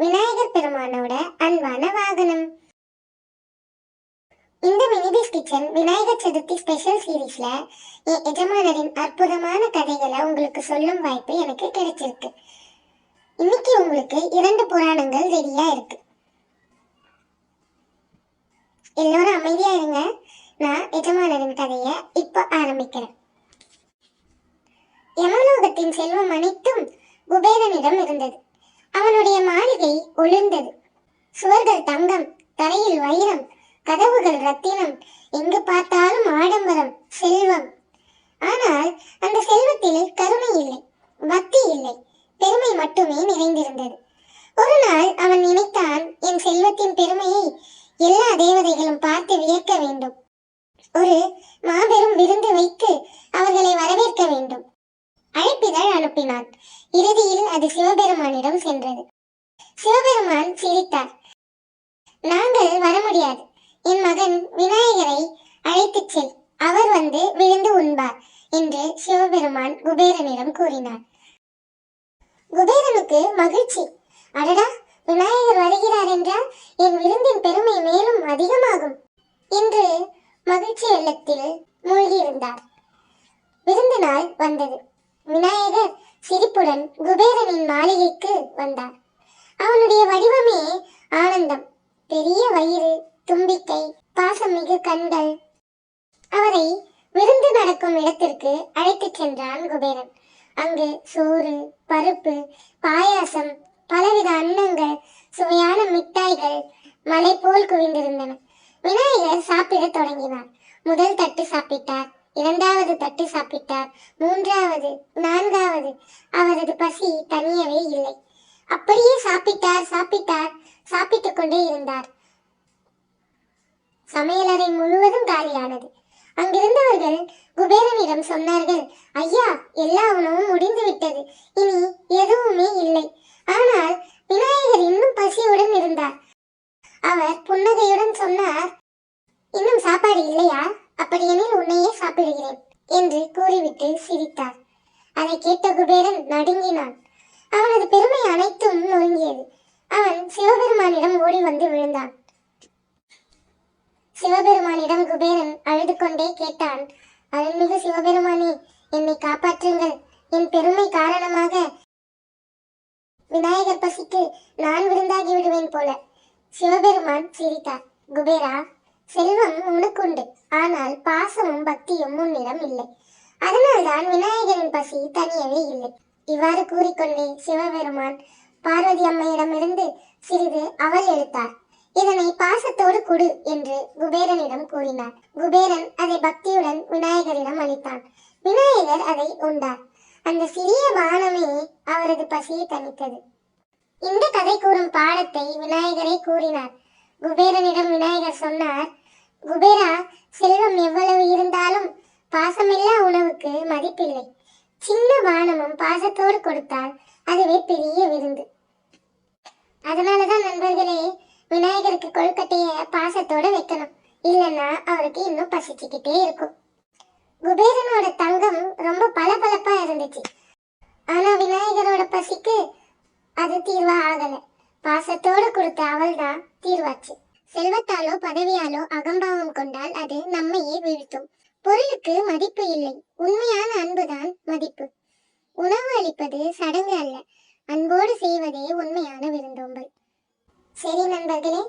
விநாயகர் பெருமானோட அன்பான வாகனம். இந்த மினிபிஸ் கிச்சன் விநாயகர் சதுர்த்தி ஸ்பெஷல் சீரீஸ்ல என் எஜமானரின் அற்புதமான கதைகளை உங்களுக்கு சொல்லும் வாய்ப்பு எனக்கு கிடைச்சிருக்கு. இன்னைக்கு உங்களுக்கு 2 புராணங்கள் ரெடியா இருக்கு. எல்லோரும் அமைதியா இருங்க. நான் எஜமானரின் கதையை இப்ப ஆரம்பிக்கிறேன். யமலோகத்தின் செல்வம் அனைத்தும் குபேரனிடம் இருந்தது. அவனுடைய மாளிகை ஒளிர்ந்தது. சுவர்கள் தங்கம், தரையில் வைரம், கதவுகள் ரத்தினம், எங்கு பார்த்தாலும் ஆடம்பரம், செல்வம். ஆனால் அந்த செல்வத்தில் கருணை இல்லை, பக்தி இல்லை, பெருமை மட்டுமே நிறைந்திருந்தது. ஒரு நாள் அவன் நினைத்தான், என் செல்வத்தின் பெருமையை எல்லா தேவதைகளும் பார்த்து வியக்க வேண்டும். ஒரு மாபெரும் விருந்து வைத்து அவர்களை வரவேற்க வேண்டும். அழைப்பிதழ் அனுப்பினான். இறுதியில் அது சிவபெருமானிடம் சென்றது. சிவபெருமான் சிரித்தார். நாங்கள் வர முடியாது. என் மகன் விநாயகரை அழைத்துச் செல், அவர் வந்து விழுந்து உண்பார் என்று சிவபெருமான் குபேரனிடம் கூறினார். குபேரனுக்கு மகிழ்ச்சி. அடடா, விநாயகர் வருகிறார் என்றால் என் விருந்தின் பெருமை மேலும் அதிகமாகும் என்று மகிழ்ச்சி வெள்ளத்தில் மூழ்கியிருந்தார். விருந்து நாள் வந்தது. விநாயகர் சிரிப்புடன் குபேரனின் மாளிகைக்கு வந்தார். அவனுடைய வடிவமே ஆனந்தம். பெரிய வயிறு, தும்பிக்கை, பாசமிகு கண்கள். அவரை விருந்து நடக்கும் இடத்திற்கு அழைத்துச் சென்றான் குபேரன். அங்கு சோறு, பருப்பு, பாயாசம், பலவித அன்னங்கள், சுவையான மிட்டாய்கள் மலை போல் குவிந்திருந்தன. விநாயகர் சாப்பிட தொடங்கினார். முதல் தட்டு சாப்பிட்டார், 2வது தட்டு சாப்பிட்டார், 3வது, 4வது. அவரது பசி தனியவே இல்லை. அப்படியே சாப்பிட்டார், சாப்பிட்டுக் கொண்டே இருந்தார். சமையலறை முழுவதும் காலியானது. அங்கிருந்தவர்கள் குபேரனிடம் சொன்னார்கள், ஐயா, எல்லா உணவும் முடிந்து விட்டது, இனி எதுவுமே இல்லை. ஆனால் விநாயகர் இன்னும் பசியுடன் இருந்தார். அவர் புன்னகையுடன் சொன்னார், இன்னும் சாப்பாடு இல்லையா? அப்படியெனில் உன்னையே சாப்பிடுகிறேன் என்று கூறிவிட்டு சிரித்தார். அதை கேட்ட குபேரன் நடுங்கினான். அவனது பெருமை அனைத்தும் நொறுங்கியது. அவன் சிவபெருமானிடம் ஓடி வந்து விழுந்தான். சிவபெருமானிடம் குபேரன் அழுது கொண்டே கேட்டான், அருள்மிகு சிவபெருமானே, என்னை காப்பாற்றுங்கள். என் பெருமை காரணமாக விநாயகர் பசிக்கு நான் விருந்தாகி விடுவேன் போல. சிவபெருமான் சிரித்தார். குபேரா, செல்வம் உனக்குண்டு, ஆனால் பாசமும் பக்தியும் உன்னிடம் இல்லை. அதனால்தான் விநாயகரின் பசி தனியவே இல்லை. இவ்வாறு கூறிக்கொண்டே சிவபெருமான் பார்வதி அம்மையிடமிருந்து சிறிது அவல் எடுத்தார். இதனை பாசத்தோடு கொடு என்று குபேரனிடம் கூறினார். குபேரன் அதை பக்தியுடன் விநாயகரிடம் அளித்தான். விநாயகர் அதை உண்டார். அந்த சிறிய பானமே அவரது பசியை தணித்தது. இந்த கதை கூறும் பாடத்தை விநாயகரை கூறினார். குபேரனிடம் விநாயகர் சொன்னார், குபேரா, செல்வம் எவ்வளவு இருந்தாலும் பாசமில்லா உணவுக்கு மதிப்பில்லை. சின்ன பானமும் பாசத்தோடு கொடுத்தால் அதுவே பெரிய விருந்து. அதனாலதான் நண்பர்களே, விநாயகருக்கு கொழுக்கட்டைய பாசத்தோட வைக்கணும். இல்லைன்னா அவருக்கு இன்னும் பசிச்சுக்கிட்டே இருக்கும். குபேரனோட தங்கம் ரொம்ப பளபளப்பா இருந்துச்சு. ஆனா விநாயகரோட பசிக்கு அது தீர்வா ஆகல. பாசத்தோடு கொடுத்த அவள் தான் தீர்வாச்சு. செல்வத்தாலோ பதவியாலோ அகம்பாவம் கொண்டால் அது நம்மையே வீழ்த்தும். பொருளுக்கு மதிப்பு இல்லை, உண்மையான அன்புதான் மதிப்பு. உணவு அளிப்பது சடங்கு அல்ல, அன்போடு செய்வதே உண்மையான விருந்தோம்பல். சரி நண்பர்களே,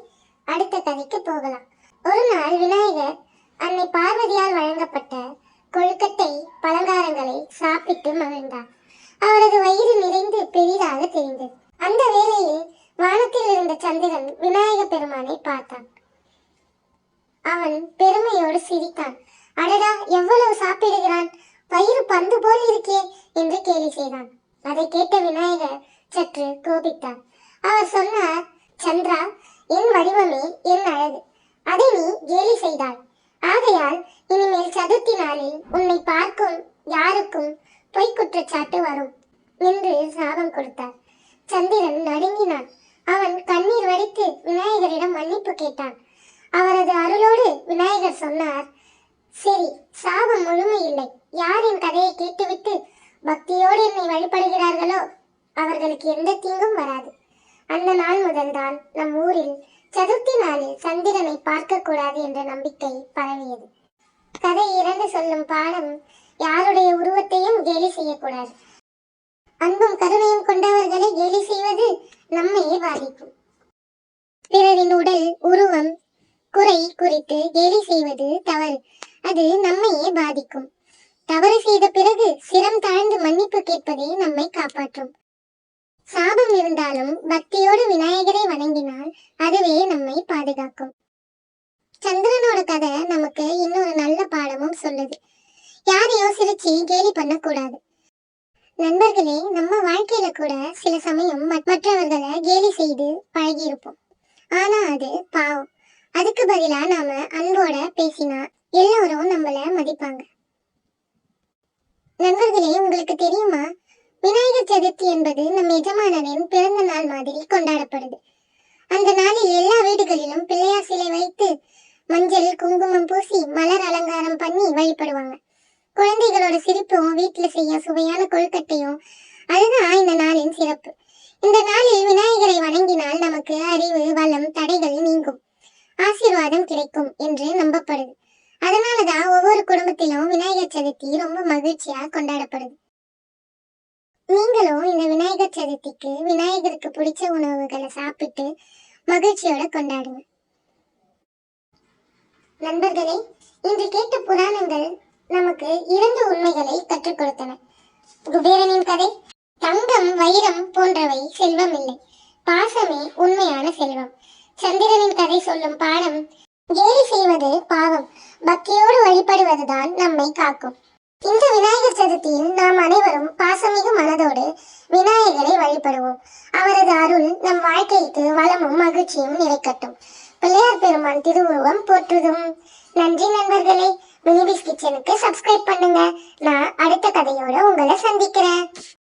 அடுத்த கதைக்கு போகலாம். ஒரு நாள் விநாயகர் அன்னை பார்வதியால் வழங்கப்பட்ட கொழுக்கட்டை பலகாரங்களை சாப்பிட்டு மகிழ்ந்தார். அவரது வயிறு நிறைந்து பெரிதாக தெரிந்தது. அந்த வேளையில் வானத்தில் இருந்த சந்திரன் விநாயகர் பெருமானை பார்த்தான். அவன் பெருமையோடு சிரித்தான். அடடா, எவ்வளவு சாப்பிடுகிறான், வயிறு பந்து போல் இருக்கே என்று கேலி செய்தான். அதை கேட்ட விநாயகர் சற்று கோபித்தார். அவர் சொன்னார், சந்திரா, என் வடிவமே என் அழகு, அதை நீ கேலி செய்தாய். ஆகையால் இனிமேல் சதுர்த்தி நாளில் உன்னை பார்க்கும் யாருக்கும் பொய் குற்றச்சாட்டு வரும் என்று சாபம் கொடுத்தார். சந்திரன் நடுங்கினான். அவன் கண்ணீர் வடித்து விநாயகரிடம் மன்னிப்பு கேட்டான். அவரது அருளோடு விநாயகர் சொன்னார், சரி, சாபம் முழுமை இல்லை. யாரின் கதையை கேட்டுவிட்டு பக்தியோடு என்னை வழிபடுகிறார்களோ அவர்களுக்கு எந்த தீங்கும் வராது. அந்த நாள் முதல்தான் நம் ஊரில் சதுர்த்தி நாளில் சந்திரனை பார்க்க கூடாது என்ற நம்பிக்கை பரவியது. கதை 2 சொல்லும் பாடம், யாருடைய உருவத்தையும் கேலி செய்யக்கூடாது. அன்பும் கருணையும் கொண்டவர்களை கேலி செய்வது நம்மையே பாதிக்கும். பிறரின் உடல் உருவம் குறை குறித்து கேலி செய்வது தவறு. அது நம்மையே பாதிக்கும். தவறு செய்த பிறகு சிரம் தாழ்ந்து மன்னிப்பு கேட்பதே நம்மை காப்பாற்றும். சாபம் இருந்தாலும் பக்தியோடு விநாயகரை வணங்கினால் அதுவே நம்மை பாதுகாக்கும். சந்திரனோட கதை நமக்கு இன்னொரு நல்ல பாடமும் சொல்லுது. யாரையும் சிரிச்சு கேலி பண்ணக்கூடாது. நண்பர்களே, நம்ம வாழ்க்கையில கூட சில சமயம் மற்றவர்களை கேலி செய்து பழகியிருப்போம். ஆனா அது பாவம். அதுக்கு பதிலா நாம அன்போட பேசினா எல்லாரும் நம்மள மதிப்பாங்க. நண்பர்களே, உங்களுக்கு தெரியுமா, விநாயகர் சதுர்த்தி என்பது நம் எஜமானரின் பிறந்த நாள் மாதிரி கொண்டாடப்படுது. அந்த நாளில் எல்லா வீடுகளிலும் பிள்ளையார் சிலை வைத்து மஞ்சள் குங்குமம் பூசி மலர் அலங்காரம் பண்ணி வழிபடுவாங்க. குழந்தைகளோட சிரிப்பும் வீட்டுல செய்ய சுவையான கொழுக்கட்டையும், அதுதான் இந்த நாளின் சிறப்பு. இந்த நாளில் விநாயகரை வணங்கினால் நமக்கு அறிவு வளம் தடைகள் நீங்கும், ஆசீர்வாதம் கிடைக்கும் என்று நம்பப்படுது. அதனாலதான் ஒவ்வொரு குடும்பத்திலும் விநாயகர் சதுர்த்தி ரொம்ப மகிழ்ச்சியா கொண்டாடப்படுது. நீங்களும் இந்த விநாயகர் சதுர்த்திக்கு விநாயகருக்கு பிடிச்ச உணவுகளை சாப்பிட்டு மகிழ்ச்சியோட கொண்டாடுங்க. நண்பர்களே, இன்று கேட்ட புராணங்கள் நமக்கு 2 உண்மைகளை கற்றுக் கொடுத்தன. குபேரனின் கதை, தங்கம் வைரம் போன்றவை செல்வம் இல்லை, பாசமே உண்மையான செல்வம். சந்திரனின் கதை சொல்லும் பாடம், கேலி செய்வது பாவம், பக்தியோடு வழிபடுவதுதான் நம்மை காக்கும். இந்த விநாயகர் சதுர்த்தியில் நாம் அனைவரும் பாசமிகு மனதோடு விநாயகரை வழிபடுவோம். அவரது அருள் நம் வாழ்க்கைக்கு வளமும் மகிழ்ச்சியும் நிறைக்கட்டும். பிள்ளையார் பெருமான் திருவுருவம் போற்றுதும். நன்றி நண்பர்களே. மினிபிஸ் கிச்சனுக்கு சப்ஸ்கிரைப் பண்ணுங்க. நான் அடுத்த கதையோட உங்களை சந்திக்கிறேன்.